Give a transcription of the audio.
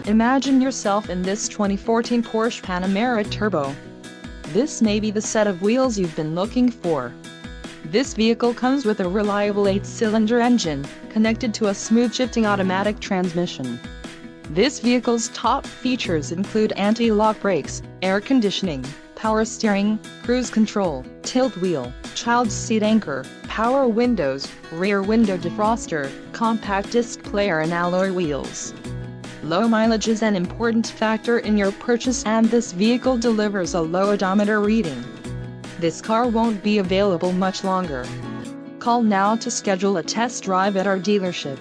Imagine yourself in this 2014 Porsche Panamera Turbo. This may be the set of wheels you've been looking for. This vehicle comes with a reliable 8-cylinder engine, connected to a smooth shifting automatic transmission. This vehicle's top features include anti-lock brakes, air conditioning, power steering, cruise control, tilt wheel, child seat anchor, power windows, rear window defroster, compact disc player and alloy wheels. Low mileage is an important factor in your purchase, and this vehicle delivers a low odometer reading. This car won't be available much longer. Call now to schedule a test drive at our dealership.